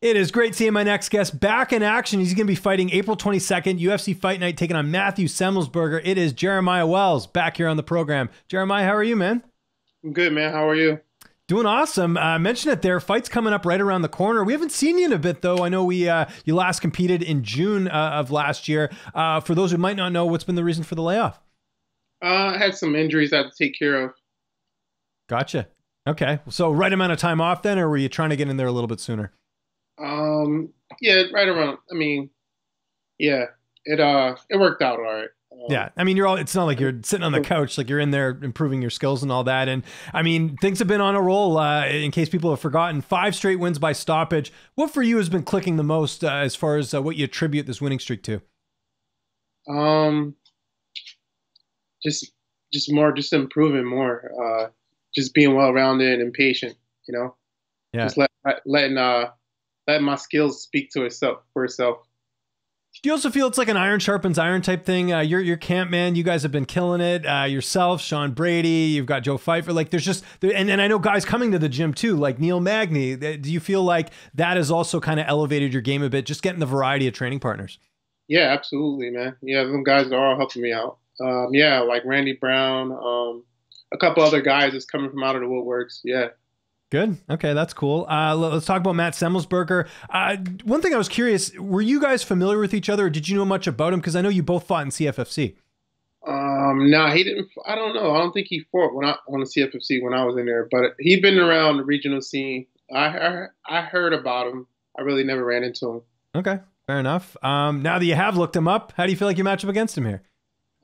It is great seeing my next guest back in action. He's going to be fighting April 22nd, UFC Fight Night, taking on Matthew Semelsberger. It is Jeremiah Wells back here on the program. Jeremiah, how are you, man? I'm good, man. How are you? Doing awesome. Mentioned it there. Fight's coming up right around the corner. We haven't seen you in a bit, though. I know you last competed in June of last year. For those who might not know, what's been the reason for the layoff? I had some injuries I had to take care of. Gotcha. Okay. So right amount of time off then, or were you trying to get in there a little bit sooner? Yeah, right around. I mean, yeah, it worked out all right. Yeah, I mean, it's not like you're sitting on the couch, like you're in there improving your skills and all that. And I mean, things have been on a roll. In case people have forgotten, 5 straight wins by stoppage. What for you has been clicking the most as far as what you attribute this winning streak to? Um, just, just improving more. Just being well-rounded and patient. You know, Yeah. just letting my skills speak to itself for itself. Do you also feel it's like an iron sharpens iron type thing? You're camp man. You guys have been killing it. Yourself, Sean Brady. You've got Joe Pfeiffer. Like there's just and I know guys coming to the gym too, like Neil Magny. Do you feel like that has also kind of elevated your game a bit, just getting the variety of training partners? Yeah, absolutely, man. Yeah, them guys are all helping me out. Yeah, like Randy Brown, a couple other guys that's coming from out of the woodworks. Yeah. Good. Okay, that's cool. Let's talk about Matt Semelsberger. One thing I was curious, were you guys familiar with each other, or did you know much about him? Because I know you both fought in CFFC. No, he didn't. I don't know. I don't think he fought when I on the CFFC when I was in there, but he'd been around the regional scene. I heard about him. I really never ran into him. Okay, fair enough. Now that you have looked him up, how do you feel like you match up against him here?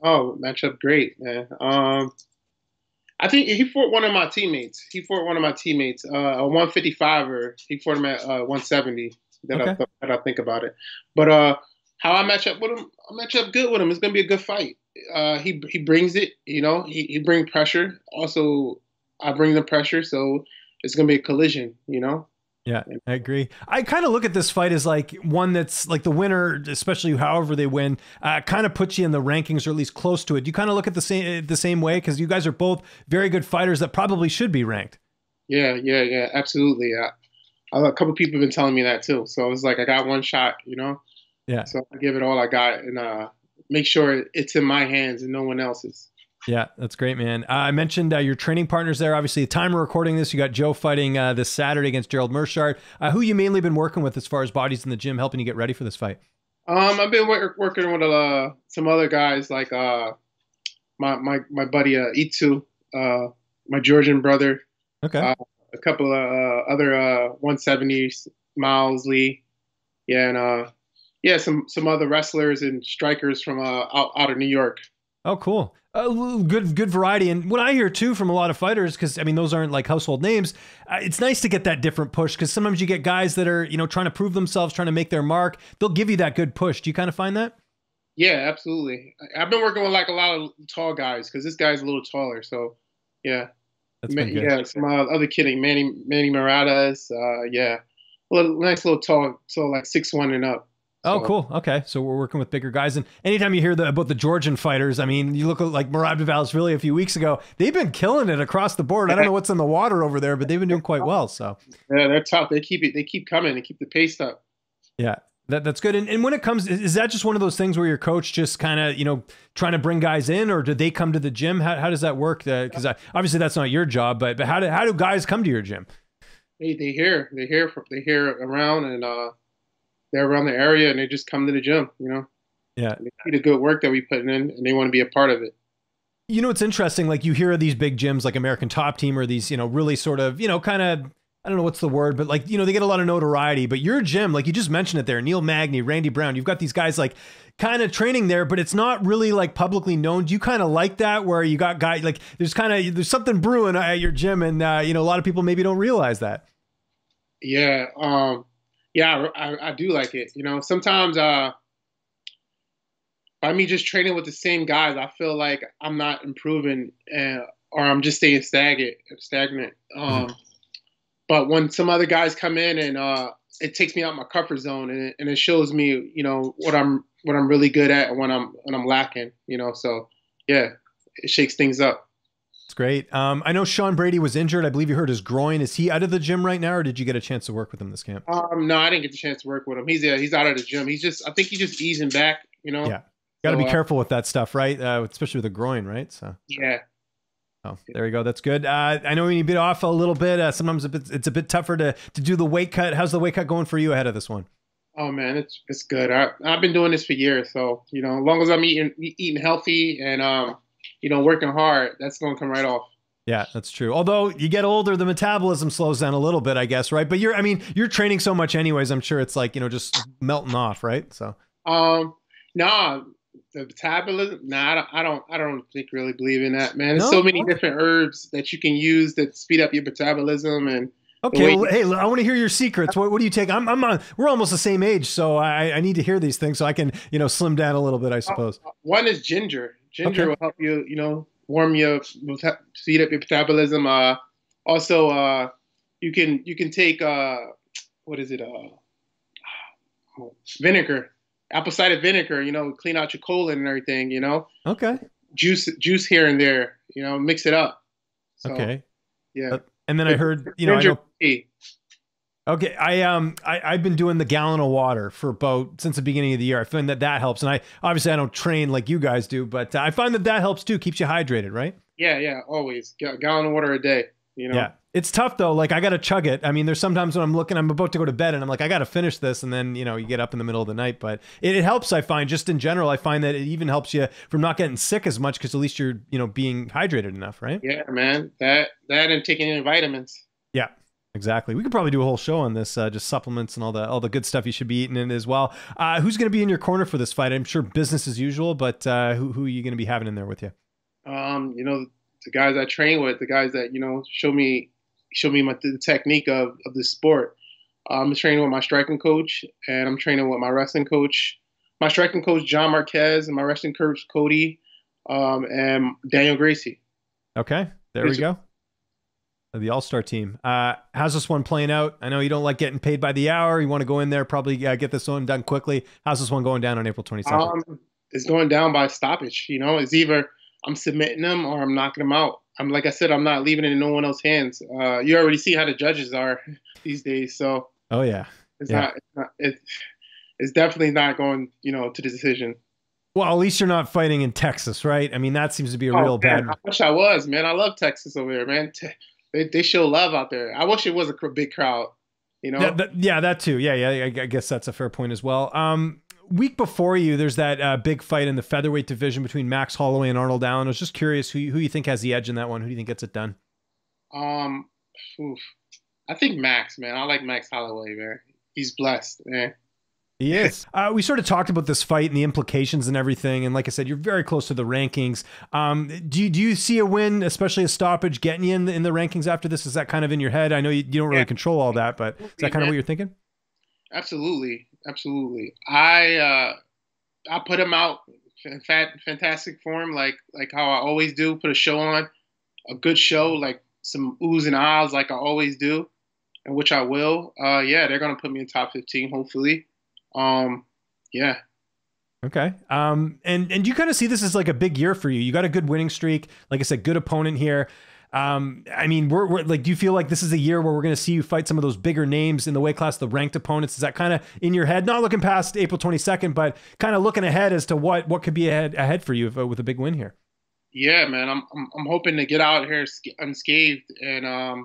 Oh, match up great, man. I think he fought one of my teammates. A 155er. He fought him at 170. Okay. That I think about it. But how I match up with him, I match up good with him. It's gonna be a good fight. He brings it. You know, he brings pressure. Also, I bring the pressure, so it's gonna be a collision. You know. Yeah, I agree. I kind of look at this fight as like one that's like the winner, especially however they win, kind of puts you in the rankings or at least close to it. Do you kind of look at the same way? Because you guys are both very good fighters that probably should be ranked. Yeah, absolutely. A couple people have been telling me that too. So it's like I got one shot, you know. Yeah. So I give it all I got and make sure it's in my hands and no one else's. Yeah, that's great, man. I mentioned your training partners there. Obviously, the time we're recording this, you got Joe fighting this Saturday against Gerald Mershard. Who you mainly been working with as far as bodies in the gym, helping you get ready for this fight? I've been working with some other guys like my buddy Itu, my Georgian brother. Okay. A couple of other 170s, Miles Lee, yeah, and yeah, some other wrestlers and strikers from out of New York. Oh, cool. Good variety. And what I hear too from a lot of fighters, because I mean, those aren't like household names. It's nice to get that different push because sometimes you get guys that are, trying to prove themselves, trying to make their mark. They'll give you that good push. Do you kind of find that? Yeah, absolutely. I've been working with like a lot of tall guys because this guy's a little taller. So yeah, That's been good. yeah. Some other kidding, Manny Maradas. Yeah, nice little tall, so like 6'1" and up. Oh, So cool. Okay. So we're working with bigger guys. And anytime you hear about the Georgian fighters, I mean, you look at like Murad Really a few weeks ago, they've been killing it across the board. I don't know what's in the water over there, but they've been doing quite well. So yeah, they're tough. They keep coming. They keep the pace up. yeah, that's good. And when it comes, is that just one of those things where your coach just kind of, trying to bring guys in, or do they come to the gym? How does that work? Because obviously that's not your job, but how do guys come to your gym? They hear around and they're around the area and they just come to the gym, you know. Yeah. They see the good work that we put in and they want to be a part of it. It's interesting. Like you hear of these big gyms like American Top Team or these, really sort of, kind of, I don't know what's the word, but like, they get a lot of notoriety. But your gym, like you just mentioned it there, Neil Magny, Randy Brown, you've got these guys like kind of training there, but it's not really like publicly known. Do you kind of like that where you got guys like there's something brewing at your gym and, a lot of people maybe don't realize that. Yeah. Yeah, I do like it. Sometimes by me just training with the same guys, I feel like I'm not improving or I'm just staying stagnant. But when some other guys come in and it takes me out my comfort zone and it shows me, what I'm really good at and when I'm lacking, So yeah, it shakes things up. It's great. I know Sean Brady was injured. I believe you hurt his groin. Is he out of the gym right now, or did you get a chance to work with him this camp? No, I didn't get the chance to work with him. He's out of the gym. I think he's just easing back, you know? Yeah. Got to be careful with that stuff, right? Especially with the groin, right? So yeah. Oh, there we go. That's good. I know when you bit off a little bit, sometimes it's a bit tougher to do the weight cut. How's the weight cut going for you ahead of this one? Oh man, it's good. I've been doing this for years, so you know, as long as I'm eating healthy and you know, working hard, that's going to come right off. Yeah, that's true. Although you get older, the metabolism slows down a little bit, I guess, right? But you're training so much anyways. I'm sure it's like, you know, just melting off, right? So, nah, the metabolism. Nah, I don't think really believe in that, man. There's No? so many different herbs that you can use that speed up your metabolism and. Okay, well, hey, I want to hear your secrets. What do you take? We're almost the same age, so I need to hear these things so I can, you know, slim down a little bit, I suppose. One is ginger. Ginger will help you, you know, speed up your metabolism. Also, you can take what is it? Vinegar, apple cider vinegar. You know, clean out your colon and everything. You know. Okay. Juice here and there. You know, mix it up. So, okay. Yeah. And then I heard, you know, okay, I've been doing the gallon of water for since the beginning of the year. I find that helps, and I don't train like you guys do, but I find that helps too. Keeps you hydrated, right? Yeah, always gallon of water a day. You know. Yeah, it's tough though. Like I got to chug it. I mean, there's sometimes when I'm about to go to bed, and I'm like, I got to finish this, and then you know, you get up in the middle of the night. But it helps. I find just in general, I find that it even helps you from not getting sick as much because at least you're being hydrated enough, right? Yeah, man. That and taking in vitamins. Yeah. Exactly. We could probably do a whole show on this, just supplements and all the good stuff you should be eating in as well. Who's going to be in your corner for this fight? I'm sure business as usual, but who are you going to be having in there with you? You know, the guys I train with, the guys that, you know, show me the technique of the sport. I'm training with my striking coach, and I'm training with my wrestling coach. My striking coach, John Marquez, and my wrestling coach, Cody, and Daniel Gracie. Okay, there we go. The AllStar Team. How's this one playing out? I know you don't like getting paid by the hour. You want to go in there, probably get this one done quickly. How's this one going down on April 22nd? It's going down by stoppage. You know, it's either I'm submitting them or I'm knocking them out. Like I said, I'm not leaving it in no one else's hands. You already see how the judges are these days. So. Oh yeah. It's definitely not going, you know, to the decision. Well, at least you're not fighting in Texas, right? I mean, that seems to be a real bad. I wish I was, man. I love Texas over there, man. They show love out there. I wish it was a big crowd, you know? Yeah, that too. Yeah. I guess that's a fair point as well. Week before you, there's that big fight in the featherweight division between Max Holloway and Arnold Allen. I was just curious who you think has the edge in that one. Who do you think gets it done? I think Max, man. I like Max Holloway, man. He's blessed, man. He is. We sort of talked about this fight and the implications and everything. And like I said, you're very close to the rankings. Do you see a win, especially a stoppage, getting you in the rankings after this? Is that kind of in your head? I know you don't really control all that, but is that kind of what you're thinking? Absolutely. I put him out in fantastic form, like how I always do. Put a show on, a good show, like some oohs and ahs, like I always do, and which I will. Yeah, they're gonna put me in top 15, hopefully. Yeah. Okay. And you kind of see this as like a big year for you. You got a good winning streak. Like I said, good opponent here. I mean, we're like, do you feel like this is a year where we're going to see you fight some of those bigger names in the weight class, the ranked opponents? Is that kind of in your head? Not looking past April 22nd, but kind of looking ahead as to what could be ahead for you with a big win here. Yeah, man. I'm hoping to get out here unscathed and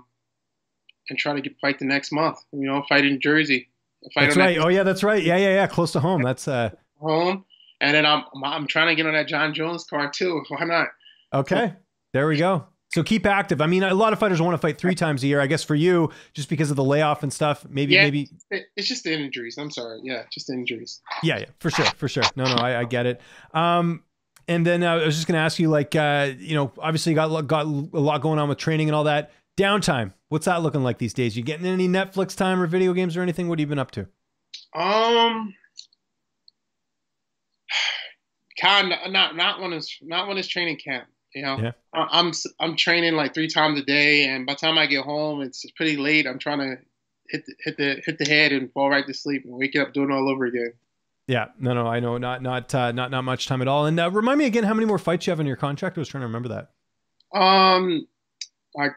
try to fight the next month. You know, fight in Jersey. That's right. Oh yeah, that's right. Yeah. Close to home. That's home. And then I'm trying to get on that John Jones card too. Why not? Okay, there we go. So keep active. I mean, a lot of fighters want to fight 3 times a year. I guess for you, just because of the layoff and stuff, maybe. It's just the injuries. I'm sorry. Yeah, just the injuries. Yeah, for sure. No, I get it. And then I was just going to ask you, like, you know, obviously you got a lot going on with training and all that. Downtime. What's that looking like these days? You getting any Netflix time or video games or anything? What have you been up to? Kind of not when it's training camp. You know, yeah. I'm training like 3 times a day, and by the time I get home, it's pretty late. I'm trying to hit the head and fall right to sleep and wake up doing it all over again. Yeah, no, I know, not much time at all. And remind me again how many more fights you have in your contract. I was trying to remember that. Like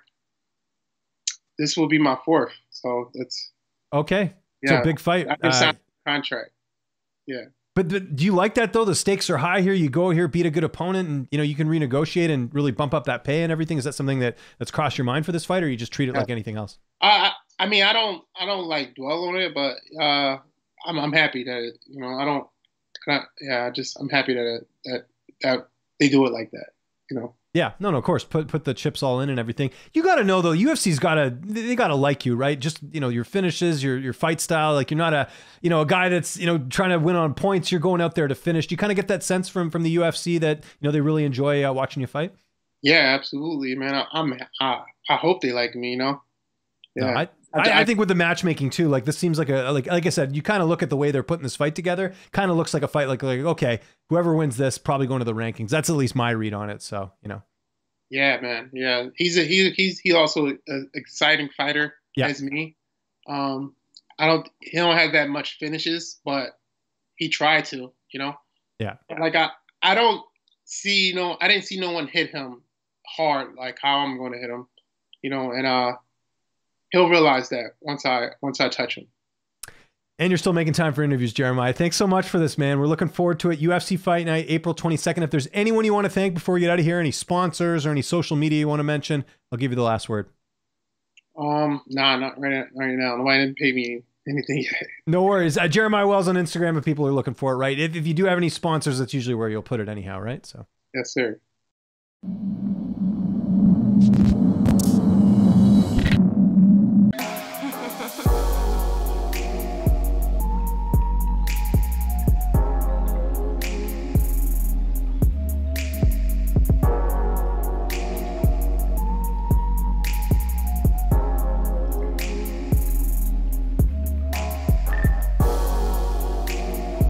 this will be my fourth, so it's Okay. So yeah. big fight. I just signed a contract. Yeah. But do you like that though? The stakes are high here. You go here, beat a good opponent, and you can renegotiate and really bump up that pay and everything. Is that something that's crossed your mind for this fight, or you just treat it like anything else? I mean, I don't like dwell on it, but I'm happy that I don't. I'm happy that they do it like that. Yeah, no, of course. Put the chips all in and everything. You got to know though, UFC's they got to like you, right? Just your finishes, your fight style. Like you're not a guy that's trying to win on points. You're going out there to finish. Do you kind of get that sense from the UFC that they really enjoy watching you fight? Yeah, absolutely, man. I hope they like me. Yeah. No, I think with the matchmaking too, like this seems like like I said, you kind of look at the way they're putting this fight together, kind of looks like a fight like okay, whoever wins this probably going to the rankings. That's at least my read on it. So, Yeah, man. Yeah. He's also an exciting fighter as me. He don't have that much finishes, but he tried to, Yeah. Like I don't see I didn't see no one hit him hard like how I'm going to hit him, and he'll realize that once I touch him. And you're still making time for interviews, Jeremiah. Thanks so much for this, man. We're looking forward to it. UFC Fight Night, April 22nd. If there's anyone you want to thank before we get out of here, any sponsors or any social media you want to mention, I'll give you the last word. Nah, not right now. Nobody didn't pay me anything yet. No worries. Jeremiah Wells on Instagram if people are looking for it, right? If you do have any sponsors, that's usually where you'll put it anyhow, right? So. Yes, sir.